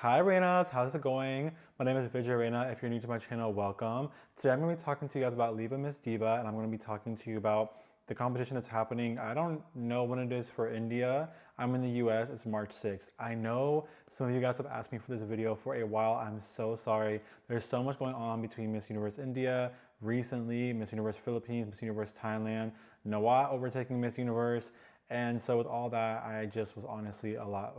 Hi Reynas, how's it going? My name is Reyna. If you're new to my channel, welcome. Today I'm going to be talking to you guys about Liva Miss Diva, and I'm going to be talking to you about the competition that's happening. I don't know when it is for India. I'm in the US, it's March 6th. I know some of you guys have asked me for this video for a while. I'm so sorry. There's so much going on between Miss Universe India, recently Miss Universe Philippines, Miss Universe Thailand, Noah overtaking Miss Universe. And so with all that, I just was honestly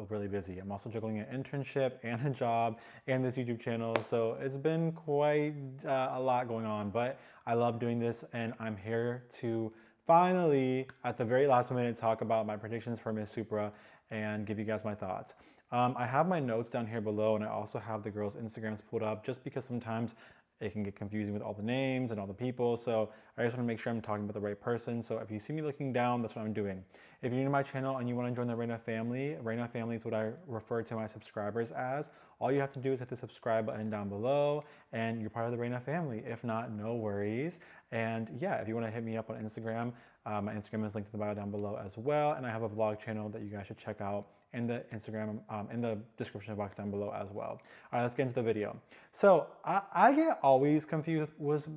really busy. I'm also juggling an internship and a job and this YouTube channel. So it's been quite a lot going on, but I love doing this and I'm here to finally, at the very last minute, talk about my predictions for Miss Supra and give you guys my thoughts. I have my notes down here below and I also have the girls' Instagrams pulled up just because sometimes it can get confusing with all the names and all the people. So I just want to make sure I'm talking about the right person. So if you see me looking down, that's what I'm doing. If you're new to my channel and you want to join the Reyna family is what I refer to my subscribers as. All you have to do is hit the subscribe button down below and you're part of the Reyna family. If not, no worries. And yeah, if you want to hit me up on Instagram, my Instagram is linked in the bio down below as well. And I have a vlog channel that you guys should check out in the Instagram, in the description box down below as well. All right, let's get into the video. So I get always confused with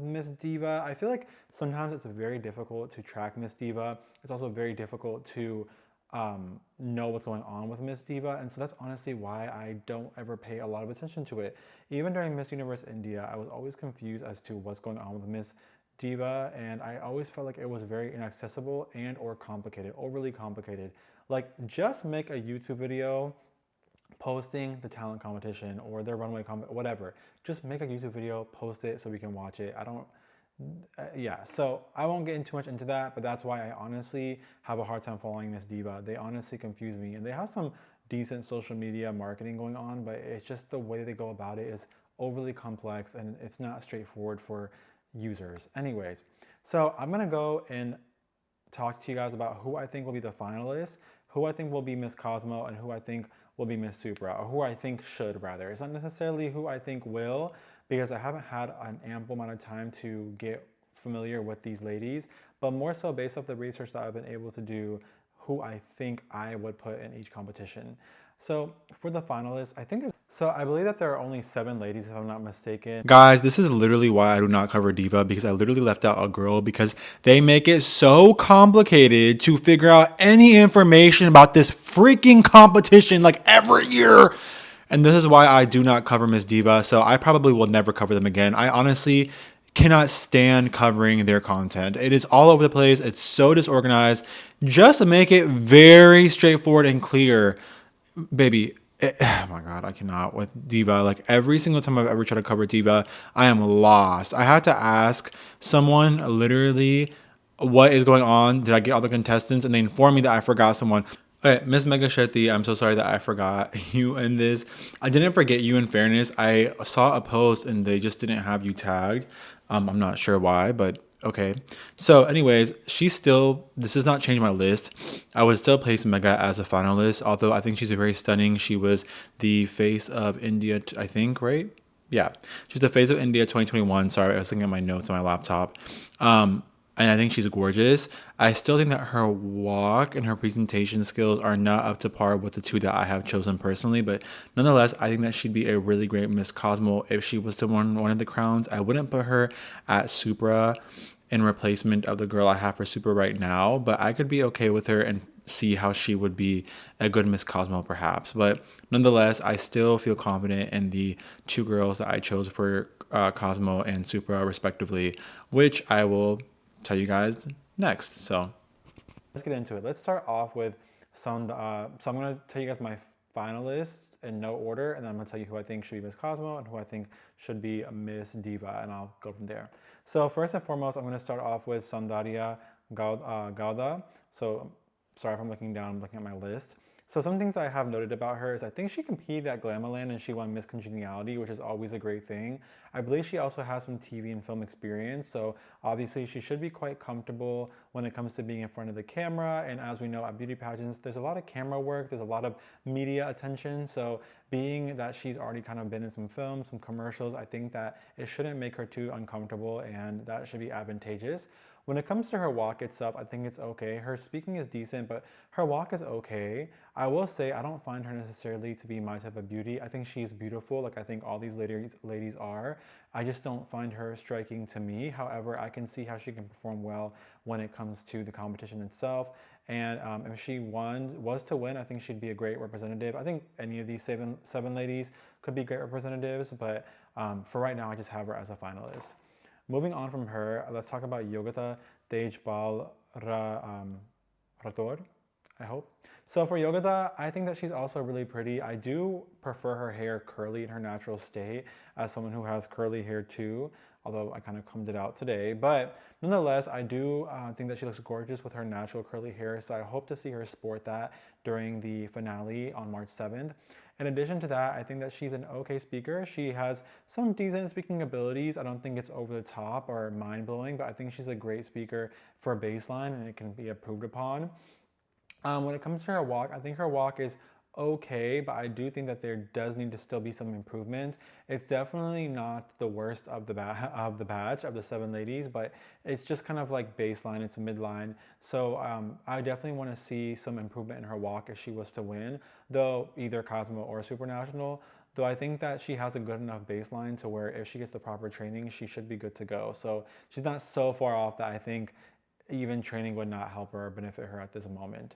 Miss Diva. I feel like sometimes it's very difficult to track Miss Diva. It's also very difficult to know what's going on with Miss Diva. And so that's honestly why I don't ever pay a lot of attention to it. Even during Miss Universe India, I was always confused as to what's going on with Miss Diva, and I always felt like it was very inaccessible and or complicated, overly complicated. Like, just make a YouTube video posting the talent competition or their runway whatever. Just make a YouTube video, post it so we can watch it. I don't, yeah, so I won't get too much into that, but that's why I honestly have a hard time following Miss Diva. They honestly confuse me, and they have some decent social media marketing going on, but it's just the way they go about it is overly complex and it's not straightforward for users. Anyways, so I'm gonna go and talk to you guys about who I think will be the finalists, who I think will be Miss Cosmo, and who I think will be Miss Supra, or who I think should rather. It's not necessarily who I think will, because I haven't had an ample amount of time to get familiar with these ladies, but more so based off the research that I've been able to do, who I think I would put in each competition. So for the finalists, I believe that there are only 7 ladies if I'm not mistaken. Guys, this is literally why I do not cover Diva, because I literally left out a girl because they make it so complicated to figure out any information about this freaking competition like every year. And this is why I do not cover Miss Diva, so I probably will never cover them again. I honestly cannot stand covering their content. It is all over the place. It's so disorganized. Just make it very straightforward and clear. Baby, oh my God, I cannot with Diva. Like every single time I've ever tried to cover Diva, I am lost. I had to ask someone literally what is going on. Did I get all the contestants? And they informed me that I forgot someone. Okay, Miss Mega Shetty, I'm so sorry that I forgot you in this. I didn't forget you, in fairness. I saw a post and they just didn't have you tagged. I'm not sure why, but okay. So anyways, this does not change my list. I would still place Mega as a finalist, although I think she's very stunning. She was the face of India, I think, right? Yeah, she's the face of India 2021. Sorry, I was looking at my notes on my laptop. And I think she's gorgeous. I still think that her walk and her presentation skills are not up to par with the 2 that I have chosen personally. But nonetheless, I think that she'd be a really great Miss Cosmo if she was to win one of the crowns. I wouldn't put her at Supra in replacement of the girl I have for Supra right now, but I could be okay with her and see how she would be a good Miss Cosmo perhaps. But nonetheless, I still feel confident in the 2 girls that I chose for Cosmo and Supra respectively, which I will tell you guys next. So let's get into it. Let's start off with some. So I'm going to tell you guys my finalists in no order, and then I'm going to tell you who I think should be Miss Cosmo and who I think should be Miss Diva, and I'll go from there. So first and foremost, I'm going to start off with Sandaria Gauda. So sorry if I'm looking down, I'm looking at my list. So some things that I have noted about her is I think she competed at Glamourland and she won Miss Congeniality, which is always a great thing. I believe she also has some TV and film experience, so obviously she should be quite comfortable when it comes to being in front of the camera. And as we know at beauty pageants, there's a lot of camera work, there's a lot of media attention. So being that she's already kind of been in some films, some commercials, I think that it shouldn't make her too uncomfortable and that should be advantageous. When it comes to her walk itself, I think it's okay. Her speaking is decent, but her walk is okay. I will say I don't find her necessarily to be my type of beauty. I think she's beautiful, like I think all these ladies are. I just don't find her striking to me. However, I can see how she can perform well when it comes to the competition itself. And if she was to win, I think she'd be a great representative. I think any of these seven ladies could be great representatives, but for right now, I just have her as a finalist. Moving on from her, let's talk about Yogita Tejpal Rathore, I hope. So for Yogita, I think that she's also really pretty. I do prefer her hair curly in her natural state as someone who has curly hair too, although I kind of combed it out today. But nonetheless, I do think that she looks gorgeous with her natural curly hair, so I hope to see her sport that during the finale on March 7th. In addition to that, I think that she's an okay speaker. She has some decent speaking abilities. I don't think it's over the top or mind-blowing, but I think she's a great speaker for baseline and it can be improved upon. When it comes to her walk, I think her walk is okay, but I do think that there does need to still be some improvement. It's definitely not the worst of the batch of the seven ladies, but it's just kind of like baseline. It's a midline. So I definitely want to see some improvement in her walk if she was to win, though either Cosmo or Supranational. Though I think that she has a good enough baseline to where if she gets the proper training, she should be good to go. So she's not so far off that I think even training would not help her or benefit her at this moment.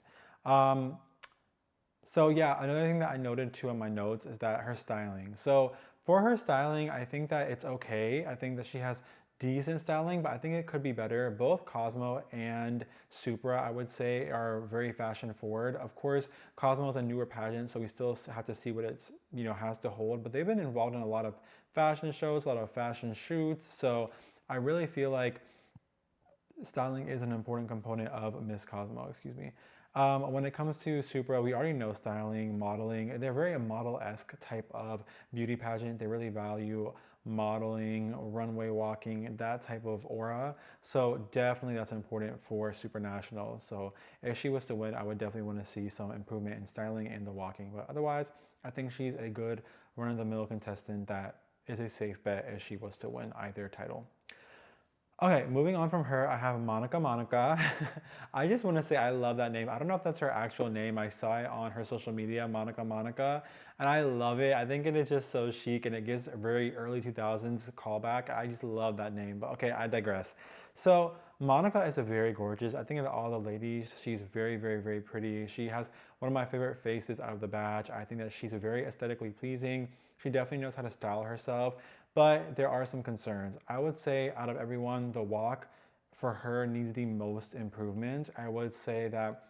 So yeah, another thing that I noted too in my notes is that her styling. So for her styling, I think that it's okay. I think that she has decent styling, but I think it could be better. Both Cosmo and Supra, I would say, are very fashion forward. Of course, Cosmo is a newer pageant, so we still have to see what it's has to hold. But they've been involved in a lot of fashion shows, a lot of fashion shoots. So I really feel like styling is an important component of Miss Cosmo, excuse me. When it comes to Supra, we already know styling, modeling. They're very a model-esque type of beauty pageant. They really value modeling, runway walking, that type of aura. So definitely that's important for Supranational. So if she was to win, I would definitely want to see some improvement in styling and the walking. But otherwise, I think she's a good run-of-the-mill contestant that is a safe bet if she was to win either title. Okay, moving on from her, I have Monica. I just want to say I love that name. I don't know if that's her actual name. I saw it on her social media, Monica, and I love it. I think it is just so chic and it gives a very early 2000s callback. I just love that name, but okay, I digress. So Monica is a very gorgeous. I think of all the ladies, she's very pretty. She has one of my favorite faces out of the batch. I think that she's very aesthetically pleasing. She definitely knows how to style herself. But there are some concerns. I would say out of everyone, the walk for her needs the most improvement. I would say that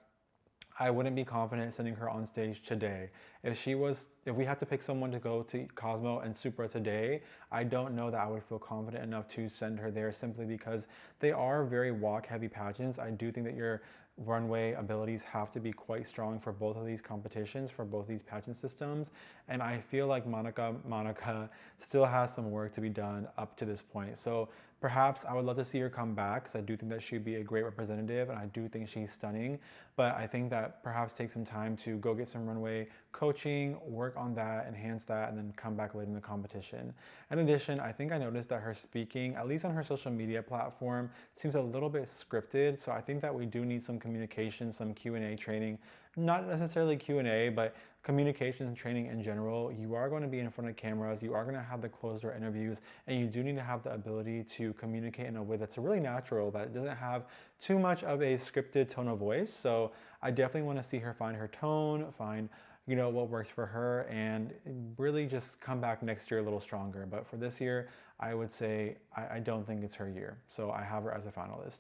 I wouldn't be confident sending her on stage today. If we had to pick someone to go to Cosmo and Supra today, I don't know that I would feel confident enough to send her there simply because they are very walk heavy pageants. I do think that your runway abilities have to be quite strong for both of these competitions, for both these pageant systems. And I feel like Monica still has some work to be done up to this point. So perhaps I would love to see her come back because I do think that she'd be a great representative and I do think she's stunning. But I think that perhaps take some time to go get some runway coaching, work on that, enhance that, and then come back later in the competition. In addition, I think I noticed that her speaking, at least on her social media platform, seems a little bit scripted. So I think that we do need some communication, some Q&A training, not necessarily Q&A, but communications training in general. You are going to be in front of cameras, you are going to have the closed door interviews, and you do need to have the ability to communicate in a way that's really natural, that doesn't have too much of a scripted tone of voice. So I definitely want to see her find her tone, find what works for her, and really just come back next year a little stronger. But for this year, I would say I don't think it's her year. So I have her as a finalist.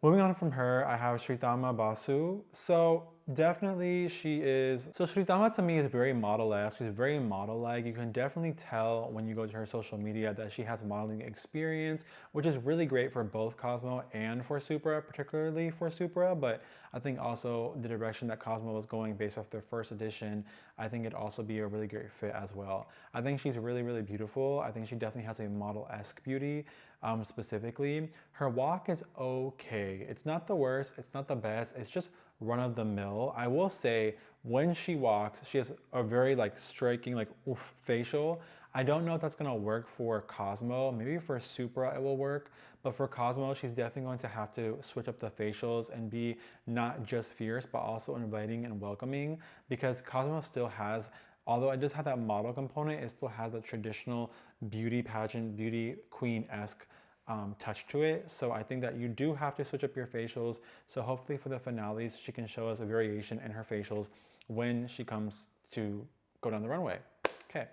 Moving on from her, I have Sritama Basu. So definitely she is, so Sritama to me is very model-esque. She's very model-like. You can definitely tell when you go to her social media that she has modeling experience, which is really great for both Cosmo and for Supra, particularly for Supra. But I think also the direction that Cosmo was going based off their first edition, I think it'd also be a really great fit as well. I think she's really beautiful. I think she definitely has a model-esque beauty. Specifically, her walk is okay. It's not the worst, it's not the best, it's just run of the mill. I will say when she walks, she has a very like striking like oof facial. I don't know if that's gonna work for Cosmo. Maybe for Supra it will work, but for Cosmo, she's definitely going to have to switch up the facials and be not just fierce, but also inviting and welcoming, because Cosmo still has, although it does have that model component, it still has that traditional beauty pageant, beauty queen-esque touch to it. So I think that you do have to switch up your facials. So hopefully for the finales, she can show us a variation in her facials when she comes to go down the runway. Okay.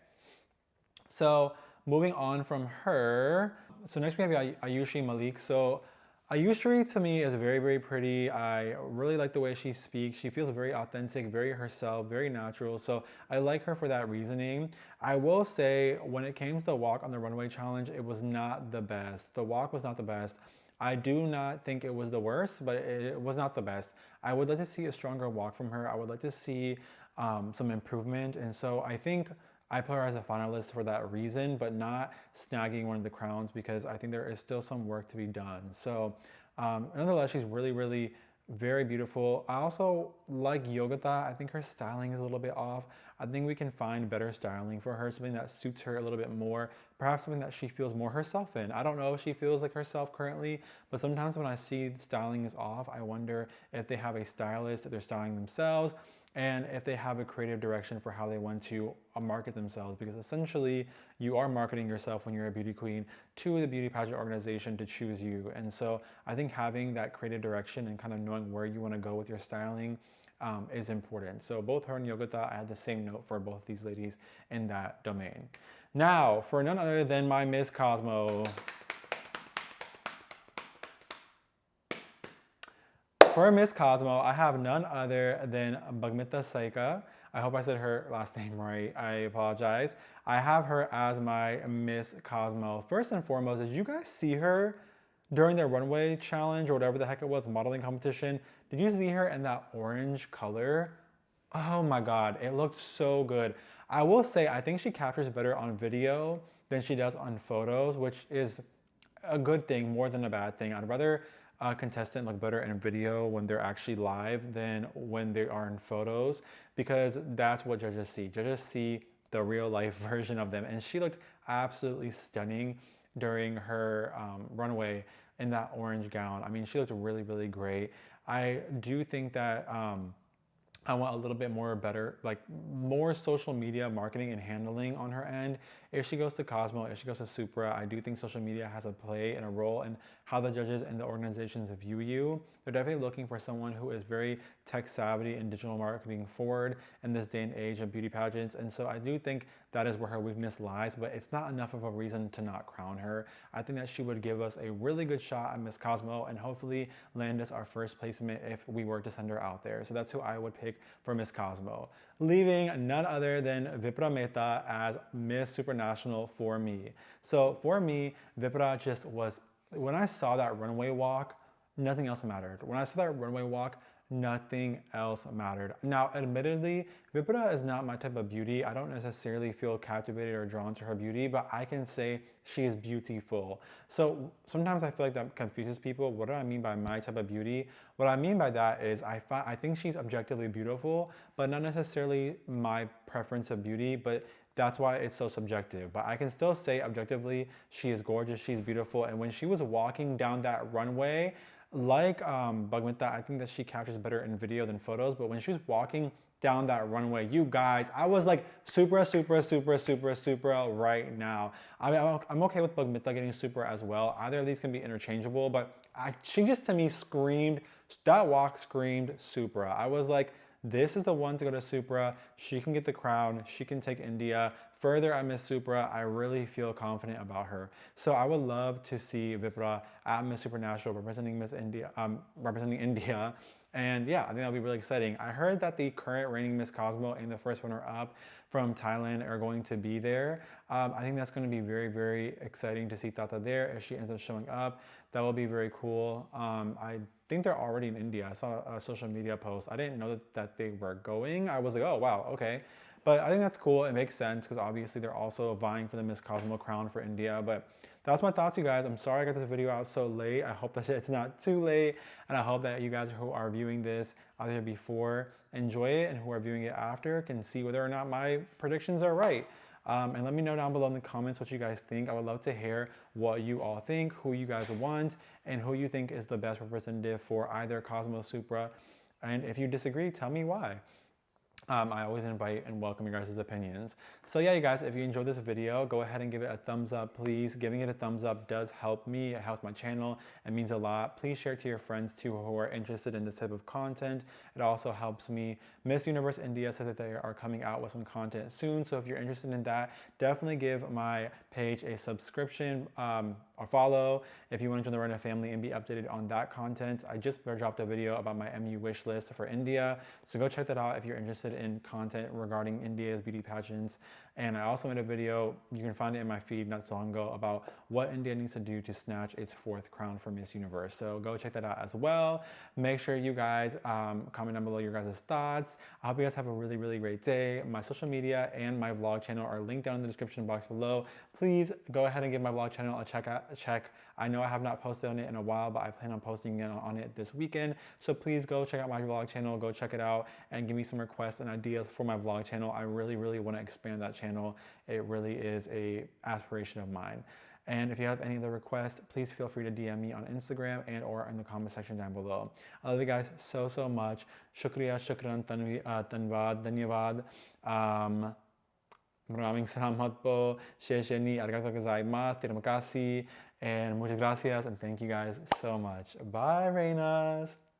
So moving on from her, so next we have Ayushi Malik. So Ayushi to me is very, very pretty. I really like the way she speaks. She feels very authentic, very herself, very natural. So I like her for that reasoning. I will say when it came to the walk on the runway challenge, it was not the best. The walk was not the best. I do not think it was the worst, but it was not the best. I would like to see a stronger walk from her. I would like to see some improvement. And so I think I put her as a finalist for that reason, but not snagging one of the crowns, because I think there is still some work to be done. So nonetheless, she's really, really very beautiful. I also like Yogata. I think her styling is a little bit off. I think we can find better styling for her, something that suits her a little bit more, perhaps something that she feels more herself in. I don't know if she feels like herself currently, but sometimes when I see styling is off, I wonder if they have a stylist, if they're styling themselves, and if they have a creative direction for how they want to market themselves, because essentially you are marketing yourself when you're a beauty queen to the beauty pageant organization to choose you. And so I think having that creative direction and kind of knowing where you want to go with your styling is important. So both her and Yogata, I had the same note for both these ladies in that domain. Now, for none other than my Miss Cosmo. For Miss Cosmo, I have none other than Bagmita Saika. I hope I said her last name right. I apologize. I have her as my Miss Cosmo. First and foremost, did you guys see her during the runway challenge or whatever the heck it was, modeling competition? Did you see her in that orange color? Oh my God, it looked so good. I will say, I think she captures better on video than she does on photos, which is a good thing more than a bad thing. I'd rather a contestant look better in video when they're actually live than when they are in photos, because that's what judges see. Judges see the real life version of them. And she looked absolutely stunning during her runway in that orange gown. I mean, she looked really, really great. I do think that I want a little bit more better, like more social media marketing and handling on her end. If she goes to Cosmo, if she goes to Supra, I do think social media has a play and a role in how the judges and the organizations view you. They're definitely looking for someone who is very tech savvy and digital marketing forward in this day and age of beauty pageants. And so I do think that is where her weakness lies, but it's not enough of a reason to not crown her. I think that she would give us a really good shot at Miss Cosmo and hopefully land us our first placement if we were to send her out there. So that's who I would pick for Miss Cosmo. Leaving none other than Vipra Mehta as Miss Supranational for me. So for me, Vipra just was, when I saw that runway walk, nothing else mattered. When I saw that runway walk, nothing else mattered. Now, admittedly, Vipra is not my type of beauty. I don't necessarily feel captivated or drawn to her beauty, but I can say she is beautiful. So sometimes I feel like that confuses people. What do I mean by my type of beauty? What I mean by that is I think she's objectively beautiful, but not necessarily my preference of beauty, but that's why it's so subjective. But I can still say objectively, she is gorgeous, she's beautiful. And when she was walking down that runway, like Bagmita, I think that she captures better in video than photos, but when she was walking down that runway, you guys, I was like Supra right now. I mean, I'm okay with Bagmita getting Supra as well. Either of these can be interchangeable, but she just to me screamed, that walk screamed Supra. I was like, this is the one to go to Supra. She can get the crown. She can take India. Further at Miss Supra, I really feel confident about her. So I would love to see Vipra at Miss Supranational representing representing India. And yeah, I think that'll be really exciting. I heard that the current reigning Miss Cosmo and the first runner-up from Thailand are going to be there. I think that's going to be very, very exciting to see Tata there. If she ends up showing up, that will be very cool. I think they're already in India. I saw a social media post. I didn't know that they were going. I was like, oh, wow, okay. But I think that's cool. It makes sense because obviously they're also vying for the Miss Cosmo crown for India. But that's my thoughts, you guys. I'm sorry I got this video out so late. I hope that it's not too late. And I hope that you guys who are viewing this either before enjoy it, and who are viewing it after can see whether or not my predictions are right. And let me know down below in the comments what you guys think. I would love to hear what you all think, who you guys want, and who you think is the best representative for either Cosmo, Supra. And if you disagree, tell me why. I always invite and welcome your guys' opinions. So yeah, you guys, if you enjoyed this video, go ahead and give it a thumbs up, please. Giving it a thumbs up does help me. It helps my channel. It means a lot. Please share it to your friends too who are interested in this type of content. It also helps me. Miss Universe India said that they are coming out with some content soon. So if you're interested in that, definitely give my page a subscription or follow if you want to join the Reyna family and be updated on that content. I just dropped a video about my MU wish list for India. So go check that out if you're interested in content regarding India's beauty pageants. And I also made a video, you can find it in my feed not so long ago, about what India needs to do to snatch its 4th crown for Miss Universe. So go check that out as well. Make sure you guys comment down below your guys' thoughts. I hope you guys have a really, really great day. My social media and my vlog channel are linked down in the description box below. Please go ahead and give my vlog channel a check. I know I have not posted on it in a while, but I plan on posting on it this weekend. So please go check out my vlog channel, go check it out, and give me some requests and ideas for my vlog channel. I really, really want to expand that channel. It really is a aspiration of mine. And if you have any other requests, please feel free to DM me on Instagram and or in the comment section down below. I love you guys so, so much. Shukriya, shukran, tanvad, dhanyavad. Maraming salamat po. Shesheni, arigatou gozaimasu, terima kasih, and muchas gracias, and thank you guys so much. Bye, Reynas.